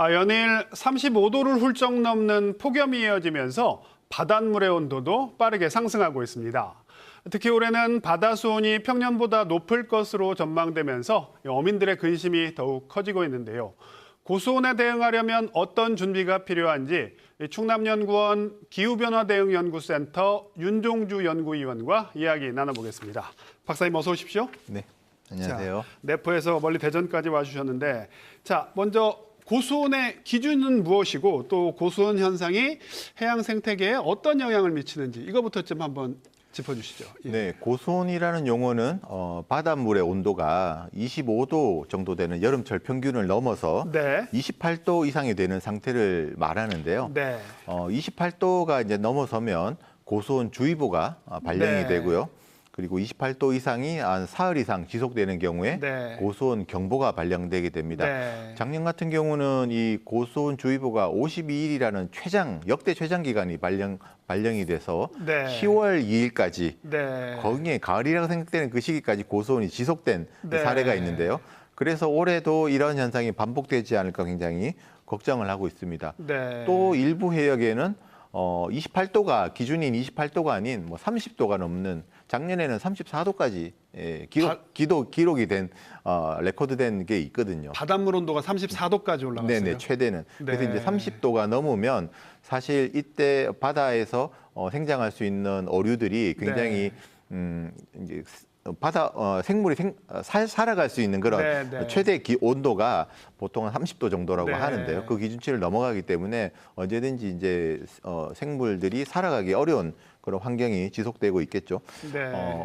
연일 35도를 훌쩍 넘는 폭염이 이어지면서 바닷물의 온도도 빠르게 상승하고 있습니다. 특히 올해는 바다 수온이 평년보다 높을 것으로 전망되면서 어민들의 근심이 더욱 커지고 있는데요. 고수온에 대응하려면 어떤 준비가 필요한지 충남연구원 기후변화대응연구센터 윤종주 연구위원과 이야기 나눠보겠습니다. 박사님 어서 오십시오. 네, 안녕하세요. 내포에서 멀리 대전까지 와주셨는데, 먼저 고수온의 기준은 무엇이고 또 고수온 현상이 해양 생태계에 어떤 영향을 미치는지 이거부터 좀 한번 짚어주시죠. 예. 네, 고수온이라는 용어는 바닷물의 온도가 25도 정도 되는 여름철 평균을 넘어서 28도 이상이 되는 상태를 말하는데요. 28도가 이제 넘어서면 고수온 주의보가 발령이 되고요. 그리고 28도 이상이 한 사흘 이상 지속되는 경우에 고수온 경보가 발령되게 됩니다. 작년 같은 경우는 이 고수온 주의보가 52일이라는 역대 최장 기간이 발령이 돼서 10월 2일까지 거기에 가을이라고 생각되는 그 시기까지 고수온이 지속된 사례가 있는데요. 그래서 올해도 이런 현상이 반복되지 않을까 굉장히 걱정을 하고 있습니다. 또 일부 해역에는 28도가 기준인 28도가 아닌 30도가 넘는 작년에는 34도까지 기록이 된 레코드된 게 있거든요. 바닷물 온도가 34도까지 올라갔어요. 네네, 최대는. 그래서 이제 30도가 넘으면 사실 이때 바다에서 생장할 수 있는 어류들이 굉장히 이제 생물이 살아갈 수 있는 그런 최대 온도가 보통 한 30도 정도라고 하는데요. 그 기준치를 넘어가기 때문에 언제든지 이제 생물들이 살아가기 어려운 그런 환경이 지속되고 있겠죠.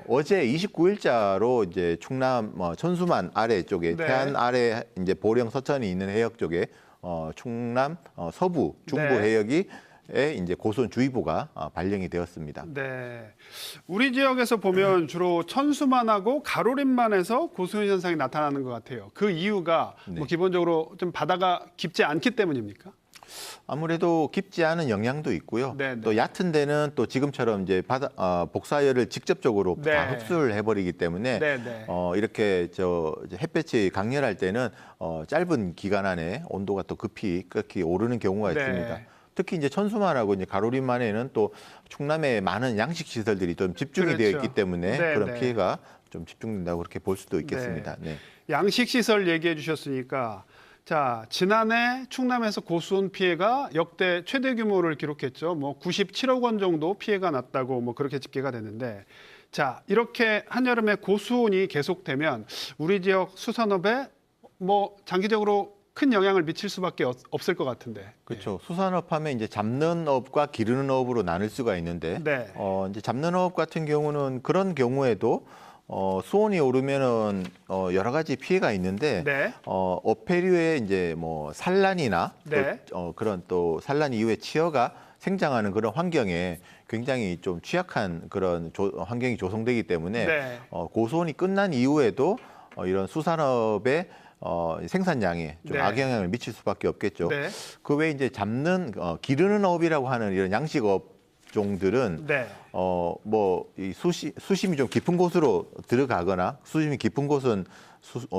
어제 29일자로 이제 충남 천수만 아래 쪽에 태안 아래 이제 보령 서천이 있는 해역 쪽에 충남 서부 중부 해역이 이제 고수온 주의보가 발령이 되었습니다. 우리 지역에서 보면 주로 천수만하고 가로림만에서 고수온 현상이 나타나는 것 같아요. 그 이유가 기본적으로 좀 바다가 깊지 않기 때문입니까? 아무래도 깊지 않은 영향도 있고요. 또 얕은 데는 또 지금처럼 이제 복사열을 직접적으로 다 흡수를 해버리기 때문에 이렇게 햇볕이 강렬할 때는 짧은 기간 안에 온도가 또 급히 오르는 경우가 있습니다. 특히 이제 천수만하고 이제 가로림만에는 또 충남에 많은 양식 시설들이 좀 집중이 되어 있기 때문에 그런 피해가 좀 집중된다고 그렇게 볼 수도 있겠습니다. 양식 시설 얘기해 주셨으니까 지난해 충남에서 고수온 피해가 역대 최대 규모를 기록했죠. 97억 원 정도 피해가 났다고 그렇게 집계가 됐는데, 이렇게 한여름에 고수온이 계속되면 우리 지역 수산업에 장기적으로 큰 영향을 미칠 수밖에 없을 것 같은데. 그렇죠. 수산업 하면 이제 잡는 업과 기르는 업으로 나눌 수가 있는데, 이제 잡는 업 같은 경우는 그런 경우에도 수온이 오르면은 여러 가지 피해가 있는데 어패류의 이제 산란이나 또 그런 또 산란 이후에 치어가 생장하는 그런 환경에 굉장히 좀 취약한 그런 환경이 조성되기 때문에 고수온이 끝난 이후에도 이런 수산업의 생산량에 좀 악영향을 미칠 수밖에 없겠죠. 그 외에 이제 기르는 업이라고 하는 이런 양식업 종들은 이 수심이 좀 깊은 곳으로 들어가거나 수심이 깊은 곳은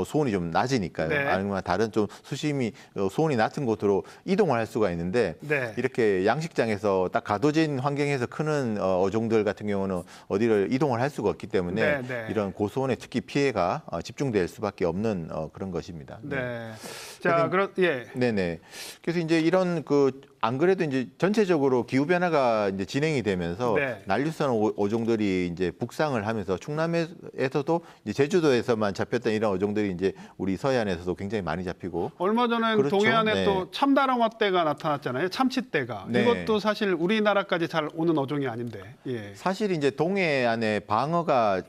수온이 좀 낮으니까요. 아니면 다른 좀 수온이 낮은 곳으로 이동을 할 수가 있는데 이렇게 양식장에서 딱 가둬진 환경에서 크는 어종들 같은 경우는 어디를 이동을 할 수가 없기 때문에 이런 고수온에 특히 피해가 집중될 수밖에 없는 그런 것입니다. 그래서 이제 이런 안 그래도 이제 전체적으로 기후 변화가 이제 진행이 되면서 난류성 어종들이 이제 북상을 하면서 충남에서도 이제 제주도에서만 잡혔던 이런 어종들이 이제 우리 서해안에서도 굉장히 많이 잡히고 얼마 전에 동해안에 또 참다랑어떼가 나타났잖아요. 참치떼가. 이것도 사실 우리나라까지 잘 오는 어종이 아닌데. 사실 이제 동해안에 방어가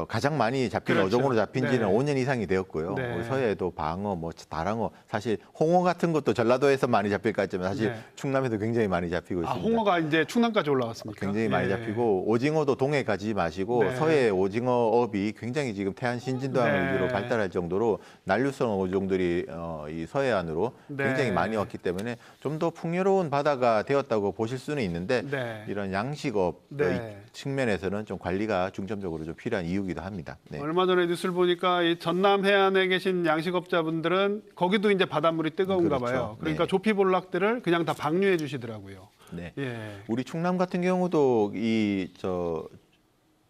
가장 많이 잡힌 어종으로 잡힌 지는 5년 이상이 되었고요. 우리 서해에도 방어, 다랑어, 사실 홍어 같은 것도 전라도에서 많이 잡힐 것 같지만 사실 충남에도 굉장히 많이 잡히고 있습니다. 홍어가 이제 충남까지 올라왔습니까? 굉장히 많이 잡히고 오징어도 동해 가지 마시고 서해 오징어업이 굉장히 지금 태안 신진도항을 위주로 발달할 정도로 난류성 어종들이 이 서해안으로 굉장히 많이 왔기 때문에 좀 더 풍요로운 바다가 되었다고 보실 수는 있는데 이런 양식업 측면에서는 좀 관리가 중점적으로 좀 필요한 이유기도 합니다. 얼마 전에 뉴스를 보니까 이 전남 해안에 계신 양식업자분들은 거기도 이제 바닷물이 뜨거운가 봐요. 그러니까 조피볼락들을 그냥 다 방류해 주시더라고요. 우리 충남 같은 경우도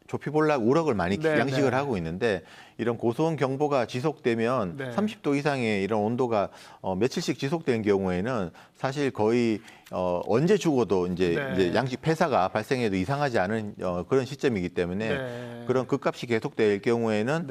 조피볼락 우럭을 많이 양식을 하고 있는데 이런 고수온 경보가 지속되면 30도 이상의 이런 온도가 며칠씩 지속되는 경우에는 사실 거의 언제 죽어도 이제 양식 폐사가 발생해도 이상하지 않은 그런 시점이기 때문에 그런 급값이 계속될 경우에는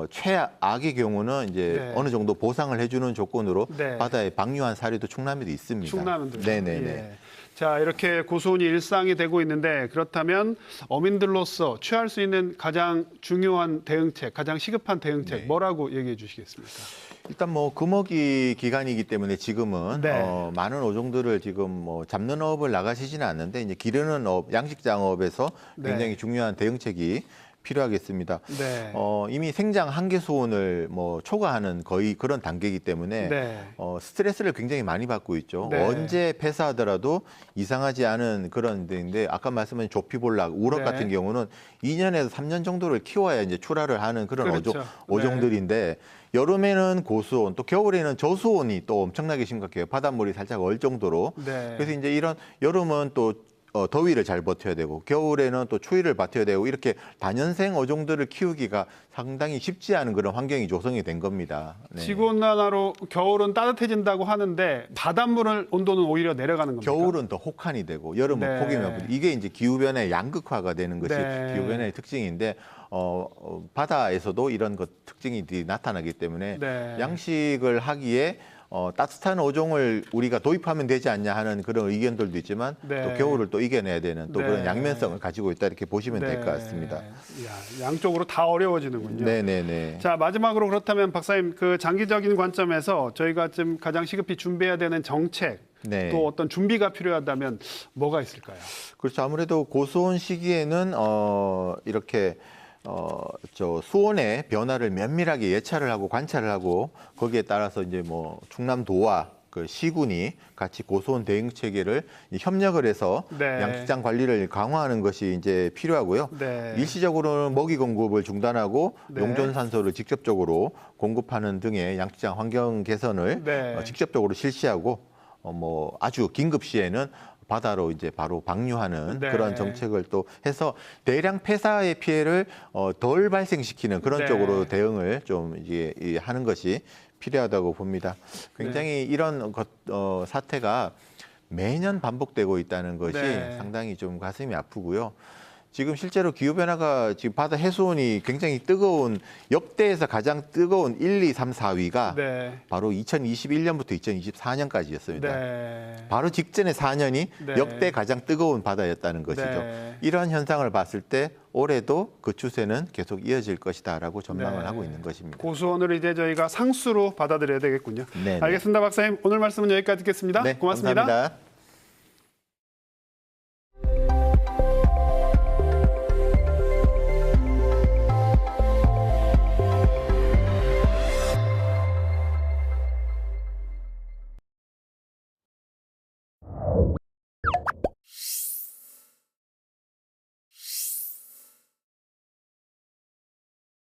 최악의 경우는 이제 어느 정도 보상을 해주는 조건으로 바다에 방류한 사례도 충남에도 있습니다. 충남도. 네네네. 자, 이렇게 고수온이 일상이 되고 있는데 그렇다면 어민들로서 취할 수 있는 가장 중요한 대응책, 가장 시급한 대응책 뭐라고 얘기해 주시겠습니까? 일단 뭐 금어기 기간이기 때문에 지금은 많은 어종들을 지금 뭐 잡는 업을 나가시지는 않는데 이제 기르는 업, 양식장업에서 굉장히 중요한 대응책이 필요하겠습니다. 이미 생장 한계 수온을 뭐 초과하는 거의 그런 단계이기 때문에 스트레스를 굉장히 많이 받고 있죠. 언제 폐사하더라도 이상하지 않은 그런 데인데 아까 말씀하신 조피볼락, 우럭 같은 경우는 2년에서 3년 정도를 키워야 이제 출하를 하는 그런 어종들인데 여름에는 고수온, 또 겨울에는 저수온이 또 엄청나게 심각해요. 바닷물이 살짝 얼 정도로. 그래서 이제 이런 여름은 또 더위를 잘 버텨야 되고 겨울에는 또 추위를 버텨야 되고 이렇게 다년생 어종들을 키우기가 상당히 쉽지 않은 그런 환경이 조성이 된 겁니다. 지구온난화로 겨울은 따뜻해진다고 하는데 바닷물 온도는 오히려 내려가는 겁니까? 겨울은 더 혹한이 되고 여름은 폭이 넓고 이게 이제 기후변화의 양극화가 되는 것이 기후변화의 특징인데 바다에서도 이런 특징이 나타나기 때문에 양식을 하기에 따뜻한 어종을 우리가 도입하면 되지 않냐 하는 그런 의견들도 있지만 또 겨울을 또 이겨내야 되는 또 그런 양면성을 가지고 있다 이렇게 보시면 될 것 같습니다. 양쪽으로 다 어려워지는군요. 자, 마지막으로 그렇다면 박사님 그 장기적인 관점에서 저희가 지금 가장 시급히 준비해야 되는 정책 또 어떤 준비가 필요하다면 뭐가 있을까요? 그렇죠. 아무래도 고수온 시기에는 이렇게 수온의 변화를 면밀하게 예찰을 하고 관찰을 하고 거기에 따라서 이제 뭐 충남도와 그 시군이 같이 고수온 대응 체계를 협력을 해서 양식장 관리를 강화하는 것이 이제 필요하고요. 일시적으로는 먹이 공급을 중단하고 용존산소를 직접적으로 공급하는 등의 양식장 환경 개선을 직접적으로 실시하고 뭐 아주 긴급 시에는 바다로 이제 바로 방류하는 그런 정책을 또 해서 대량 폐사의 피해를 덜 발생시키는 그런 쪽으로 대응을 좀 이제 하는 것이 필요하다고 봅니다. 굉장히 이런 사태가 매년 반복되고 있다는 것이 상당히 좀 가슴이 아프고요. 지금 실제로 기후변화가 지금 바다 해수온이 굉장히 뜨거운 역대에서 가장 뜨거운 1, 2, 3, 4위가 바로 2021년부터 2024년까지였습니다. 바로 직전의 4년이 역대 가장 뜨거운 바다였다는 것이죠. 이런 현상을 봤을 때 올해도 그 추세는 계속 이어질 것이다라고 전망을 하고 있는 것입니다. 고수온을 이제 저희가 상수로 받아들여야 되겠군요. 알겠습니다, 박사님. 오늘 말씀은 여기까지 듣겠습니다. 고맙습니다. 감사합니다.